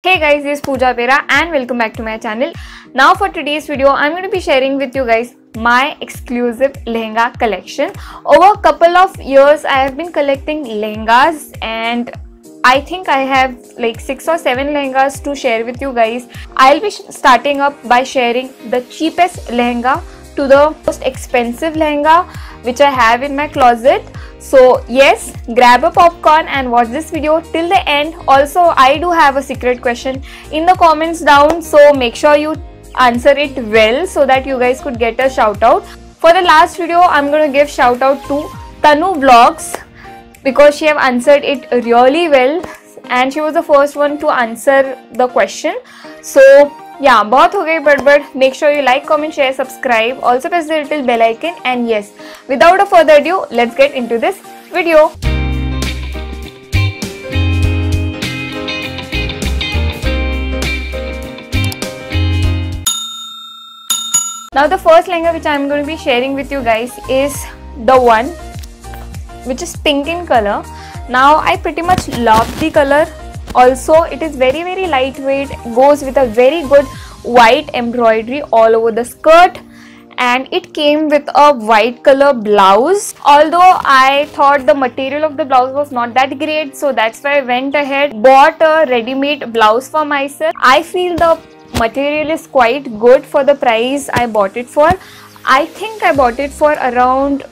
Hey guys, this is Pooja Pera and welcome back to my channel. Now for today's video, I'm going to be sharing with you guys my exclusive lehenga collection. Over a couple of years, I have been collecting lehengas and I think I have like 6 or 7 lehengas to share with you guys. I'll be starting up by sharing the cheapest lehenga to the most expensive lehenga which I have in my closet. So yes, grab a popcorn and watch this video till the end. Also, I do have a secret question in the comments down, so make sure you answer it well so that you guys could get a shout out. For the last video, I'm going to give shout out to Tanu Vlogs because she have answered it really well and she was the first one to answer the question. So yeah, बहुत हो गई but make sure you like, comment, share, subscribe. Also press the little bell icon and yes, without a further ado, let's get into this video. Now the first lehenga which I am going to be sharing with you guys is the one which is pink in color. Now I pretty much love the color. Also, it is very lightweight, goes with a very good white embroidery all over the skirt, and it came with a white color blouse. Although I thought the material of the blouse was not that great, so that's why I went ahead, bought a ready-made blouse for myself. I feel the material is quite good for the price I bought it for. I think I bought it for around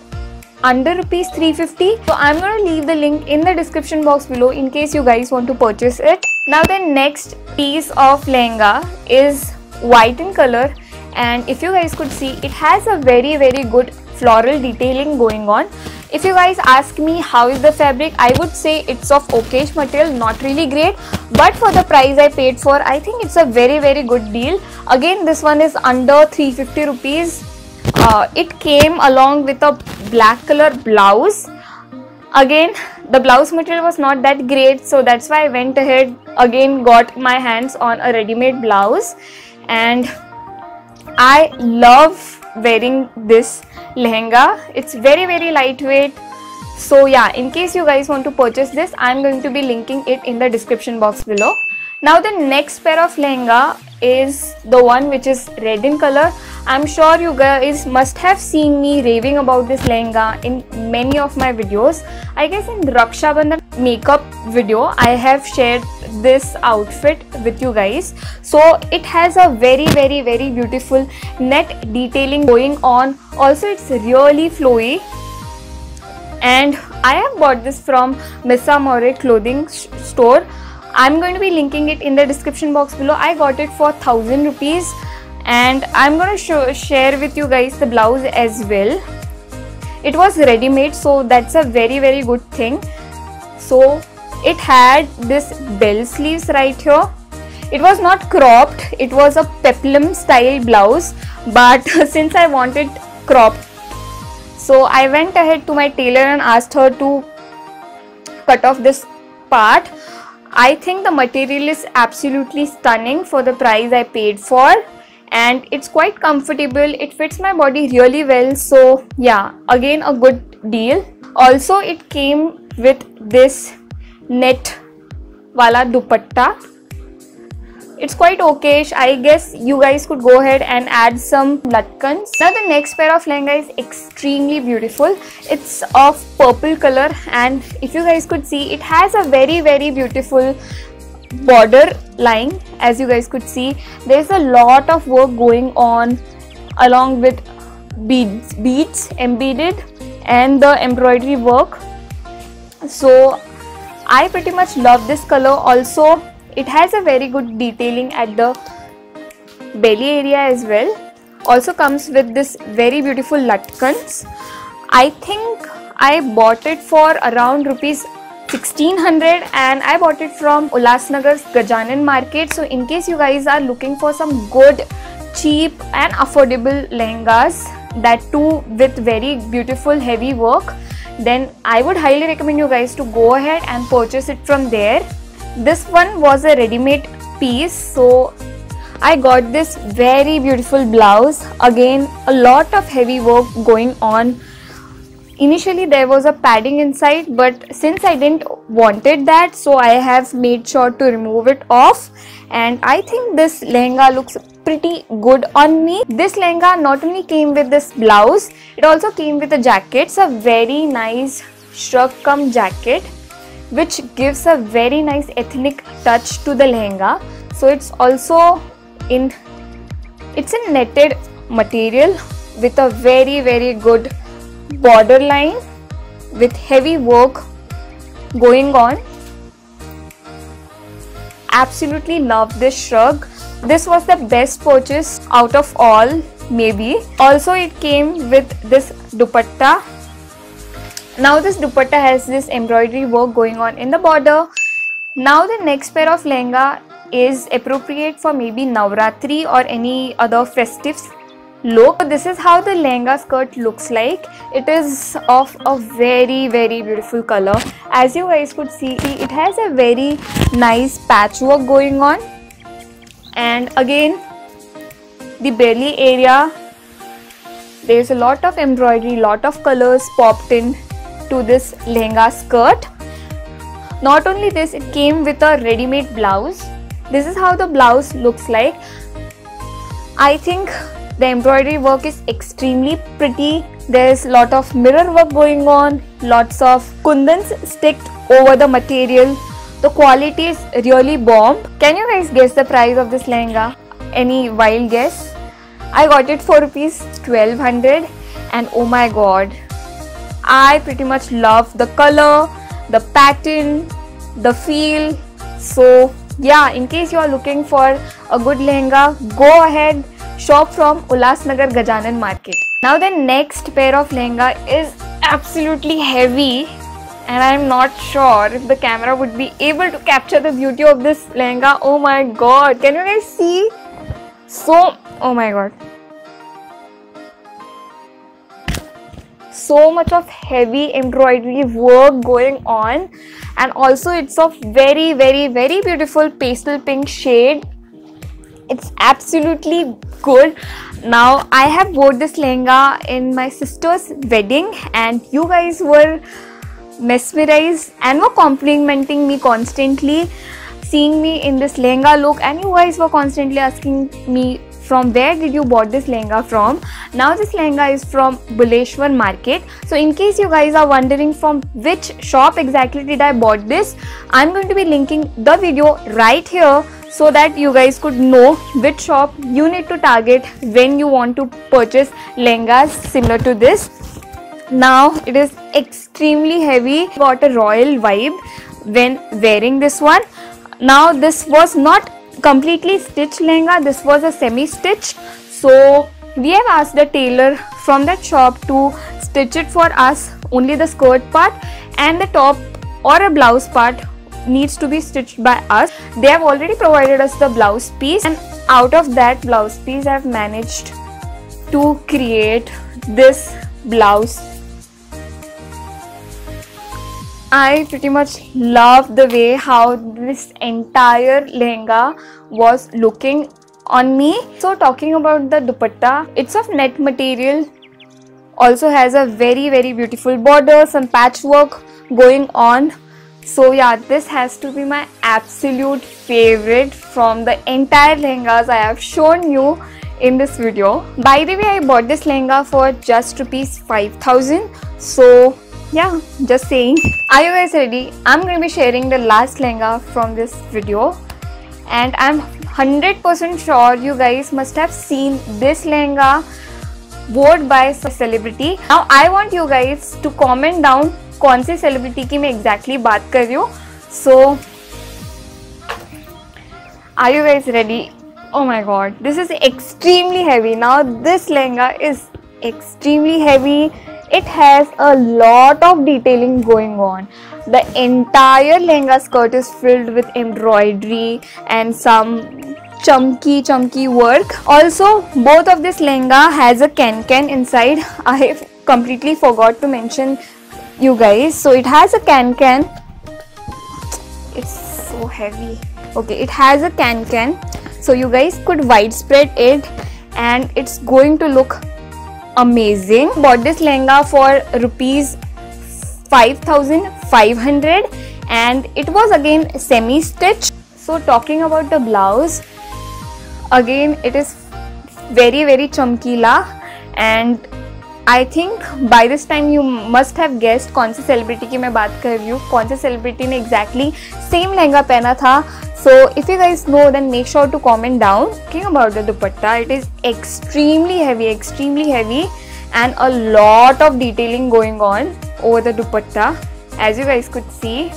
under rupees 350. So I'm going to leave the link in the description box below in case you guys want to purchase it. Now the next piece of lehenga is white in color, and if you guys could see, it has a very good floral detailing going on. If you guys ask me how is the fabric, I would say it's of okayish material, not really great, but for the price I paid for, I think it's a very good deal. Again, this one is under 350 rupees. It came along with a black color blouse. Again, the blouse material was not that great, so that's why I went ahead again, got my hands on a ready-made blouse, and I love wearing this lehenga. It's very lightweight. So yeah, in case you guys want to purchase this, I'm going to be linking it in the description box below. Now the next pair of lehenga is the one which is red in color. I'm sure you guys must have seen me raving about this lehenga in many of my videos. I guess in Raksha Bandhan makeup video, I have shared this outfit with you guys. So it has a very beautiful net detailing going on. Also, it's really flowy. And I have bought this from Missa More clothing store. I'm going to be linking it in the description box below. I got it for 1000 rupees. And I'm going to share with you guys the blouse as well. It was ready made, so that's a very good thing. So it had this bell sleeves right here. It was not cropped, it was a peplum style blouse, but since I wanted cropped, so I went ahead to my tailor and asked her to cut off this part. I think the material is absolutely stunning for the price I paid for. And it's quite comfortable, it fits my body really well, so yeah, again a good deal. Also, it came with this net wala dupatta. It's quite okayish. I guess you guys could go ahead and add some latkans. Now the next pair of lehenga is extremely beautiful. It's of purple color, and if you guys could see, it has a very beautiful border line. As you guys could see, there's a lot of work going on along with beads embedded and the embroidery work. So I pretty much love this color. Also, it has a very good detailing at the belly area as well. Also comes with this very beautiful latkans. I think I bought it for around rupees 1600 and I bought it from Ulasnagar's Gajanan market. So in case you guys are looking for some good, cheap and affordable lehengas, that too with very beautiful heavy work, then I would highly recommend you guys to go ahead and purchase it from there. This one was a ready-made piece, so I got this very beautiful blouse. Again, a lot of heavy work going on initially there was a padding inside, but since I didn't wanted that, so I have made sure to remove it off, and I think this lehenga looks pretty good on me. This lehenga not only came with this blouse, it also came with a jacket. It's a very nice shrug cum jacket which gives a very nice ethnic touch to the lehenga. So it's also in netted material with a very good border line with heavy work going on. Absolutely love this shrug. This was the best purchase out of all, maybe. Also it came with this dupatta. Now this dupatta has this embroidery work going on in the border. Now the next pair of lehenga is appropriate for maybe Navratri or any other festive look. This is how the lehenga skirt looks like. It is of a very beautiful color. As you guys could see, it has a very nice patchwork going on, and again the belly area, there's a lot of embroidery, lot of colors popped in to this lehenga skirt. Not only this, it came with a ready-made blouse. This is how the blouse looks like. I think the embroidery work is extremely pretty. There's a lot of mirror work going on, lots of kundans sticked over the material. The quality is really bomb. Can you guys guess the price of this lehenga? Any wild guess? I got it for rupees 1200, and oh my god, I pretty much love the color, the pattern, the feel. So yeah, in case you are looking for a good lehenga, go ahead, shop from Ulasnagar Gajanan Market. Now the next pair of lehenga is absolutely heavy, and I am not sure if the camera would be able to capture the beauty of this lehenga. Oh my god, can you guys see? So, oh my god, so much of heavy embroidery work going on, and also it's of very beautiful pastel pink shade. It's absolutely good. Now I have worn this lehenga in my sister's wedding, and you guys were mesmerized and were complimenting me constantly, seeing me in this lehenga look, and you guys were constantly asking me from where did you bought this lehenga from. Now this lehenga is from Buleshwar Market. So in case you guys are wondering from which shop exactly did I bought this, I'm going to be linking the video right here so that you guys could know which shop you need to target when you want to purchase lehengas similar to this. Now it is extremely heavy. Got a royal vibe when wearing this one. Now this was not completely stitched lehenga, this was a semi-stitched. So we have asked the tailor from that shop to stitch it for us. Only the skirt part and the top or a blouse part needs to be stitched by us. They have already provided us the blouse piece, and out of that blouse piece I have managed to create this blouse. I pretty much love the way how this entire lehenga was looking on me. So talking about the dupatta, it's of net material, also has a very beautiful border, some patchwork going on. So yeah, this has to be my absolute favorite from the entire lehengas I have shown you in this video. By the way, I bought this lehenga for just rupees 5000. So yeah, just saying. Are you guys ready? I'm going to be sharing the last lehenga from this video, and I'm 100% sure you guys must have seen this lehenga worn by a celebrity. Now I want you guys to comment down कौन सी celebrity की मैं exactly बात कर रही हूँ. So are you guys ready? Oh my god, this is extremely heavy. Now this lehenga is extremely heavy. It has a lot of detailing going on. The entire lehenga skirt is filled with embroidery and some chunky work. Also, both of this lehenga has a can inside. I completely forgot to mention you guys. So it has a can. It's so heavy. Okay, it has a can. So you guys could widespread it, and it's going to look amazing. Bought this lehenga for rupees 5,500 and it was again semi stitched. So talking about the blouse, again it is very chamkila and I think by this time you must have guessed कौन सी celebrity की मैं बात कर रही हूँ, कौन सी celebrity ने exactly same lehenga पहना था. So if you guys know, then make sure to comment down. Talking about the dupatta, it is extremely heavy and a lot of detailing going on over the dupatta, as you guys could see.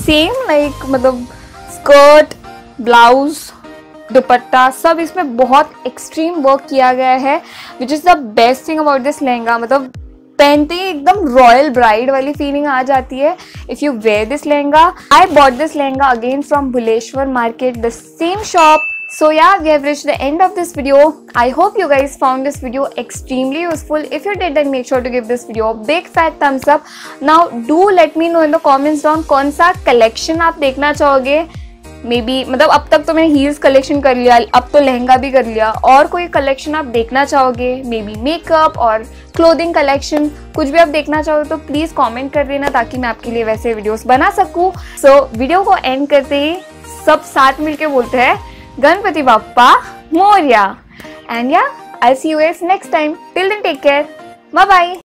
Same like मतलब skirt, blouse, दुपट्टा सब इसमें बहुत extreme work किया गया है, which is the best thing about this lehenga. मतलब पहनते ही एकदम रॉयल ब्राइड वाली फीलिंग आ जाती है if you wear this lehenga. I bought this lehenga again from Bhuleshwar market, the same shop. So yeah, we have reached the end of this video. I hope you guys found this video extremely useful. If you did, then make sure to give this video a big fat thumbs up. Now do let me know in the comments down कौन सा collection आप देखना चाहोगे. May be मतलब अब तक तो मैंने हील्स कलेक्शन कर लिया, अब तो लहंगा भी कर लिया, और कोई कलेक्शन आप देखना चाहोगे, मे बी मेकअप और क्लोथिंग कलेक्शन, कुछ भी आप देखना चाहोगे तो प्लीज़ कमेंट कर देना ताकि मैं आपके लिए वैसे वीडियोस बना सकूं. सो वीडियो को एंड करते ही सब साथ मिलके बोलते हैं Ganpati Bappa Morya. And yeah I see you guys next time. Till then take care, bye bye.